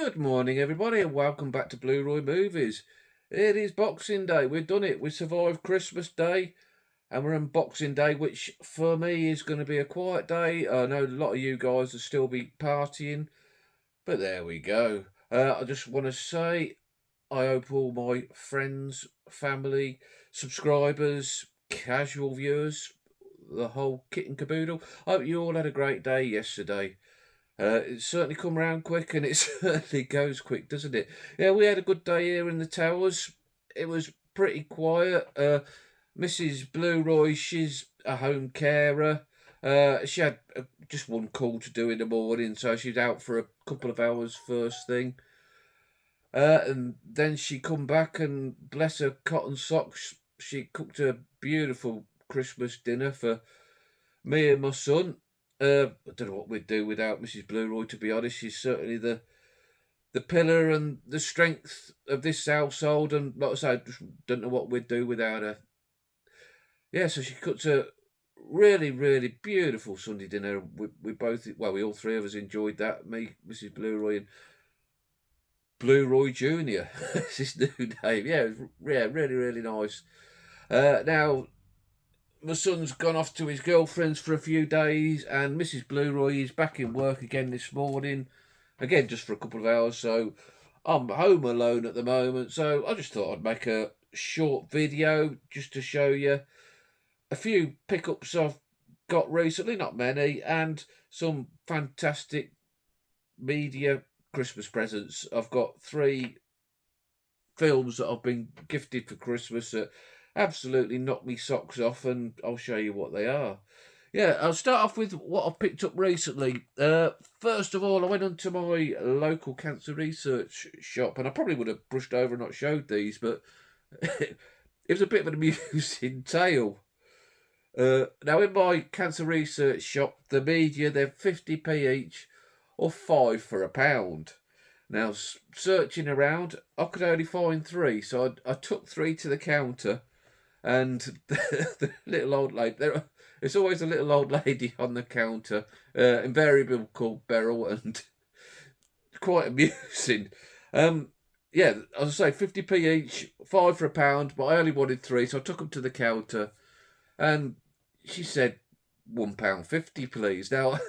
Good morning, everybody, and welcome back to Blu-Roy Movies. It is Boxing Day. We've done it. We survived Christmas Day, and we're on Boxing Day, which for me is going to be a quiet day. I know a lot of you guys will still be partying, but there we go. I just want to say I hope all my friends, family, subscribers, casual viewers, the whole kit and caboodle, I hope you all had a great day yesterday. It certainly come round quick, and it certainly goes quick, doesn't it? Yeah, we had a good day here in the towers. It was pretty quiet. Mrs. Blu-Roy, she's a home carer. She had just one call to do in the morning, so she's out for a couple of hours first thing. And then she come back, and bless her cotton socks, she cooked a beautiful Christmas dinner for me and my son. I don't know what we'd do without Mrs. Blu-Roy, to be honest. She's certainly the pillar and the strength of this household, and like I say, I just don't know what we'd do without her. Yeah, so she cooked a really, really beautiful Sunday dinner. We both, well, we all three of us enjoyed that. Me, Mrs. Blu-Roy, and Blu-Roy Junior. It's his new name. Yeah, it was, yeah, really, really nice. Now, my son's gone off to his girlfriend's for a few days, and Mrs. Blu-Roy is back in work again this morning, again just for a couple of hours. So I'm home alone at the moment. So I just thought I'd make a short video just to show you a few pickups I've got recently, not many, and some fantastic media Christmas presents. I've got 3 films that I've been gifted for Christmas that absolutely knocked me socks off, and I'll show you what they are. Yeah, I'll start off with what I've picked up recently. First of all, I went onto my local cancer research shop, and I probably would have brushed over and not showed these, but it was a bit of an amusing tale. Now, in my cancer research shop, the media, they're 50p each, or 5 for £1. Now, searching around, I could only find 3, so I took 3 to the counter, and the little old lady, it's always a little old lady on the counter, invariably called Beryl, and quite amusing. Yeah, as I say, 50p each, 5 for £1, but I only wanted 3, so I took them to the counter, and she said, £1.50, please. Now,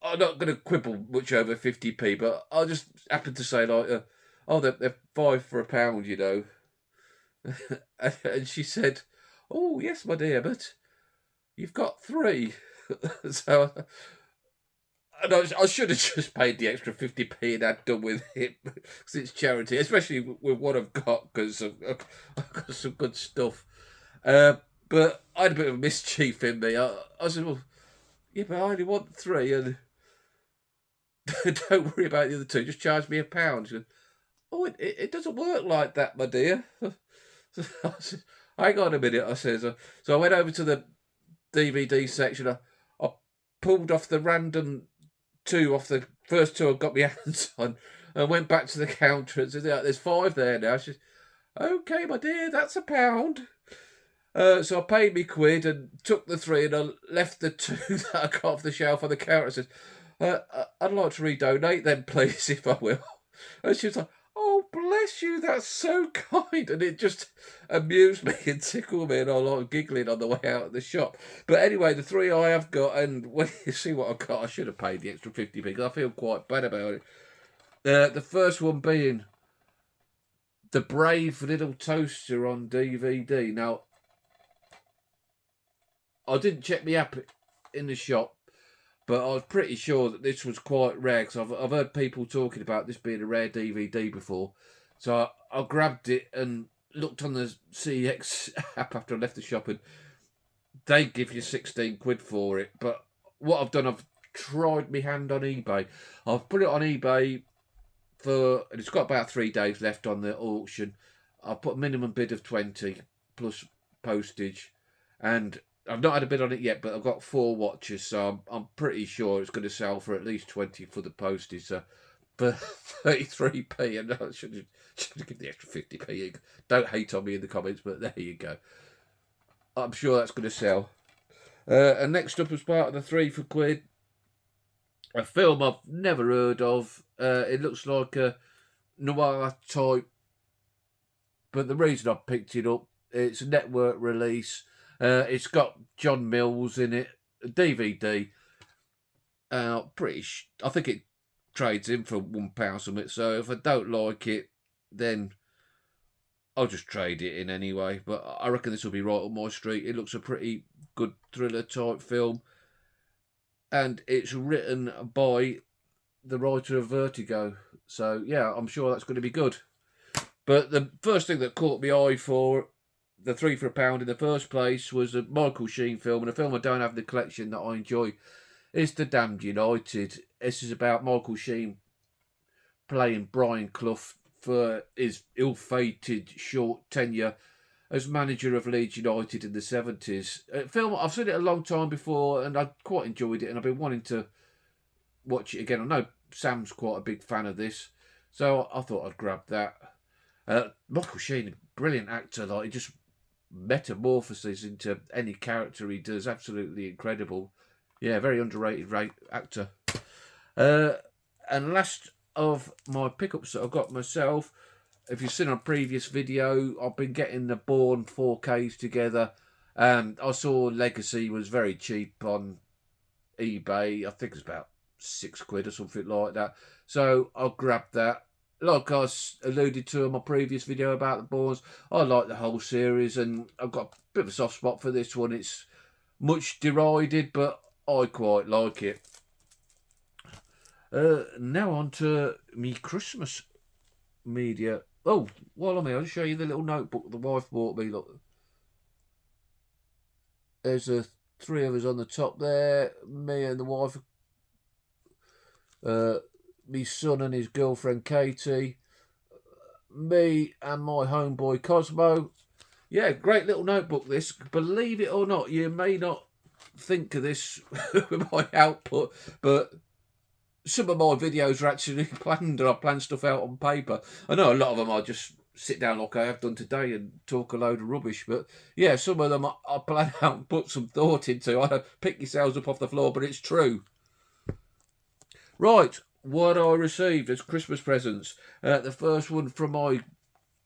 I'm not going to quibble much over 50p, but I just happened to say, like, oh, they're 5 for £1, you know. And she said, oh, yes, my dear, but you've got 3. So, and I should have just paid the extra 50p and had done with it, because it's charity, especially with what I've got, because I've got some good stuff. But I had a bit of mischief in me. I said, well, yeah, but I only want 3, and don't worry about the other 2, just charge me £1. She goes, oh, it doesn't work like that, my dear. I said, hang on a minute, I says. So I went over to the DVD section. I pulled off the random 2 off the first 2 I got my hands on, and went back to the counter and said, yeah, there's 5 there now. She says, okay, my dear, that's £1. So I paid me quid and took the 3, and I left the 2 that I got off the shelf on the counter. I said, I'd like to redonate them, please, if I will. And she was like, oh, bless you, that's so kind. And it just amused me and tickled me, and I was giggling on the way out of the shop. But anyway, the 3 I have got, and when you see what I've got, I should have paid the extra 50p, because I feel quite bad about it. The first one being The Brave Little Toaster on DVD. Now, I didn't check me app in the shop, but I was pretty sure that this was quite rare, because I've heard people talking about this being a rare DVD before. So I grabbed it and looked on the CX app after I left the shop, and they give you 16 quid for it. But what I've done, I've tried my hand on eBay. I've put it on eBay and it's got about 3 days left on the auction. I've put a minimum bid of 20 plus postage, and I've not had a bid on it yet, but I've got 4 watches, so I'm pretty sure it's going to sell for at least 20 for the postage. So for 33p, and I should have given the extra 50p. Don't hate on me in the comments, but there you go. I'm sure that's going to sell. And next up, as part of the 3 for quid, a film I've never heard of. It looks like a noir type, but the reason I picked it up, it's a network release. It's got John Mills in it, a DVD. I think it trades in for £1 something. So if I don't like it, then I'll just trade it in anyway. But I reckon this will be right up my street. It looks a pretty good thriller type film, and it's written by the writer of Vertigo. So yeah, I'm sure that's going to be good. But the first thing that caught my eye for the 3 for £1 in the first place was a Michael Sheen film, and a film I don't have in the collection that I enjoy. It's The Damned United. This is about Michael Sheen playing Brian Clough for his ill-fated short tenure as manager of Leeds United in the 70s. Film, I've seen it a long time before, and I quite enjoyed it, and I've been wanting to watch it again. I know Sam's quite a big fan of this, so I thought I'd grab that. Michael Sheen, brilliant actor. Like, he just metamorphoses into any character he does. Absolutely incredible. Yeah, very underrated actor. And last of my pickups that I've got myself, if you've seen a previous video, I've been getting the Bourne 4Ks together. I saw Legacy was very cheap on eBay. I think it's about £6 or something like that. So I'll grab that. Like I alluded to in my previous video about the Bournes, I like the whole series, and I've got a bit of a soft spot for this one. It's much derided, but I quite like it. Now on to me Christmas media. Oh, while I'm here, I'll show you the little notebook the wife bought me. Look, there's 3 of us on the top there. Me and the wife. Me son and his girlfriend Katie. Me and my homeboy Cosmo. Yeah, great little notebook this. Believe it or not, you may not think of this with my output, but some of my videos are actually planned, and I plan stuff out on paper. I know a lot of them I just sit down like I have done today and talk a load of rubbish, but yeah, some of them I plan out and put some thought into. I pick yourselves up off the floor, but it's true. Right, what I received as Christmas presents. The first one from my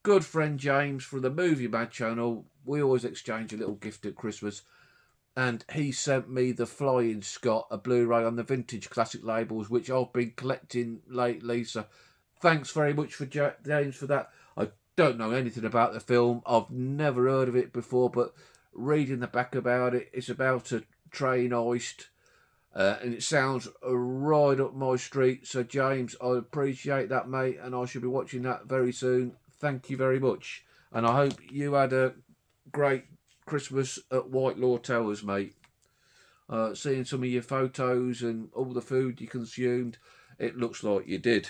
good friend James from the Movie Mad channel. We always exchange a little gift at Christmas. And he sent me the Flying Scot, a Blu-ray on the vintage classic labels, which I've been collecting lately. So thanks very much for James for that. I don't know anything about the film. I've never heard of it before, but reading the back about it, it's about a train heist. And it sounds right up my street. So James, I appreciate that, mate, and I should be watching that very soon. Thank you very much. And I hope you had a great Christmas at Whitelaw Towers, mate. Seeing some of your photos and all the food you consumed, it looks like you did.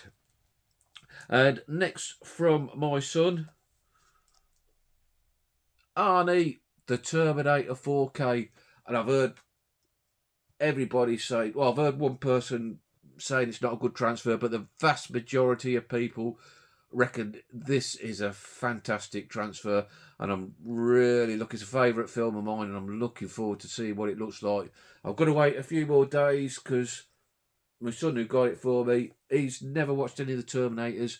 And next from my son, Arnie, the Terminator 4K. And I've heard everybody say, well, I've heard one person saying it's not a good transfer, but the vast majority of people reckon this is a fantastic transfer, and I'm really looking. It's a favourite film of mine, and I'm looking forward to seeing what it looks like. I've got to wait a few more days because my son who got it for me, he's never watched any of the Terminators,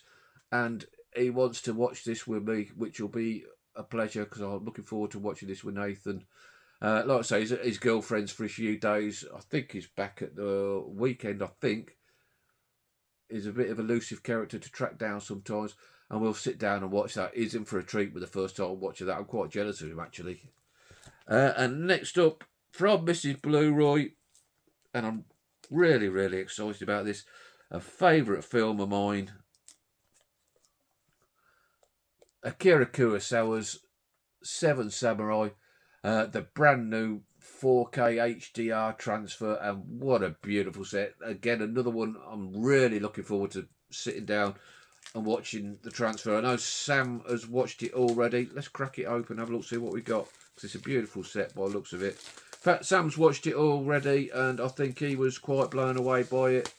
and he wants to watch this with me, which will be a pleasure because I'm looking forward to watching this with Nathan. Like I say, his girlfriend's for a few days. I think he's back at the weekend, I think. Is a bit of an elusive character to track down sometimes, and we'll sit down and watch that. He's in for a treat with the first time watching that. I'm quite jealous of him, actually. And next up, from Mrs. Blu-Roy, and I'm really, really excited about this, a favourite film of mine, Akira Kurosawa's Seven Samurai, the brand new 4K HDR transfer, and what a beautiful set. Again, another one I'm really looking forward to sitting down and watching the transfer. I know Sam has watched it already. Let's crack it open, have a look, see what we got, because it's a beautiful set by the looks of it. In fact, Sam's watched it already, and I think he was quite blown away by it.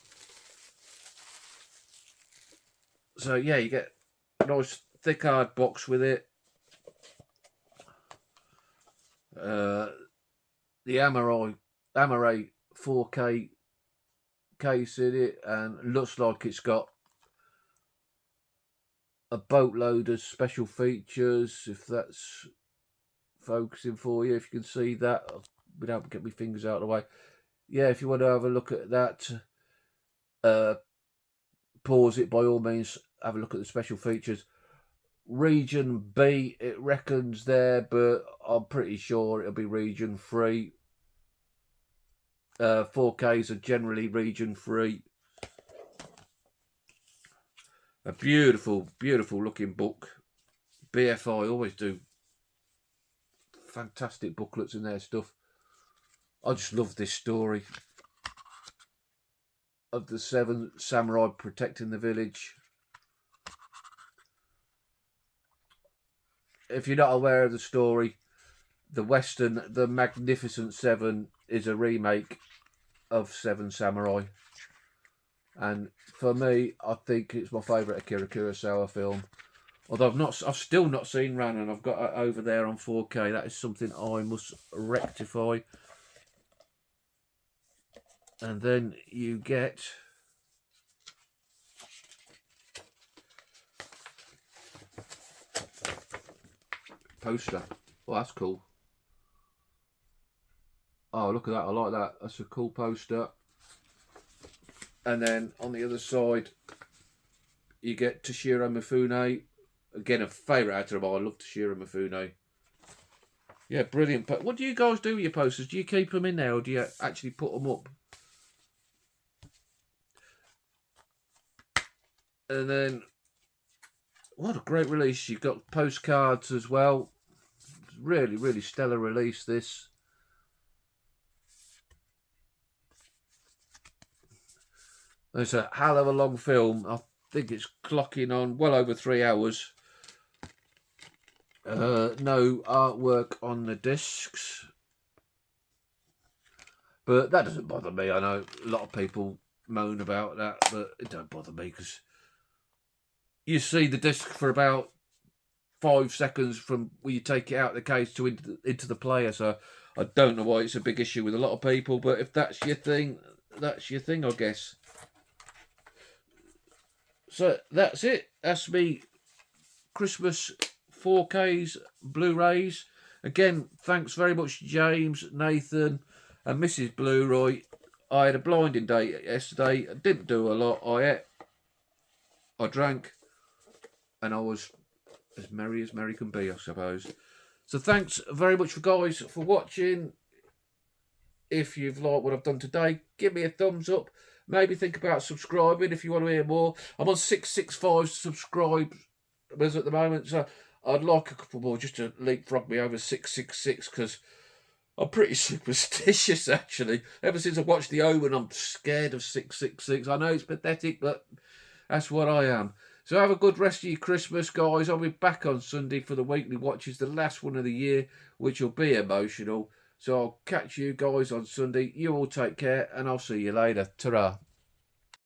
So yeah, you get a nice thick hard box with it. The Amor 4K case in it, and looks like it's got a boatload of special features, if that's focusing for you, if you can see that without getting my fingers out of the way. Yeah, if you want to have a look at that, pause it by all means, have a look at the special features. Region B, it reckons there, but I'm pretty sure it'll be region 3. 4Ks are generally region 3. A beautiful, beautiful looking book. BFI always do fantastic booklets in their stuff. I just love this story of the 7 samurai protecting the village. If you're not aware of the story, the Western The Magnificent Seven is a remake of 7 Samurai. And for me, I think it's my favourite Akira Kurosawa film. Although I've still not seen Ran, and I've got it over there on 4K. That is something I must rectify. And then you get poster. Oh, that's cool. Oh, look at that. I like that. That's a cool poster. And then on the other side, you get Toshiro Mifune. Again, a favourite actor of mine. I love Toshiro Mifune. Yeah, brilliant. What do you guys do with your posters? Do you keep them in there, or do you actually put them up? And then, what a great release. You've got Postcards as well. Really, really stellar release, this. It's a hell of a long film. I think it's clocking on well over 3 hours. No artwork on the discs. But that doesn't bother me. I know a lot of people moan about that, but it don't bother me because you see the disc for about 5 seconds from when you take it out of the case to into the player. So I don't know why it's a big issue with a lot of people, but if that's your thing, that's your thing, I guess. So that's it. That's me Christmas 4Ks Blu-rays. Again, thanks very much, James, Nathan, and Mrs. Blu-Roy. I had a blinding day yesterday. I didn't do a lot. I ate, I drank, and I was as merry can be, I suppose. So thanks very much, guys, for watching. If you've liked what I've done today, give me a thumbs up. Maybe think about subscribing if you want to hear more. I'm on 665 subscribers at the moment, so I'd like a couple more just to leapfrog me over 666, because I'm pretty superstitious, actually. Ever since I watched The Omen, I'm scared of 666. I know it's pathetic, but that's what I am. So have a good rest of your Christmas, guys. I'll be back on Sunday for the weekly watches, the last one of the year, which will be emotional. So I'll catch you guys on Sunday. You all take care, and I'll see you later. Ta-ra.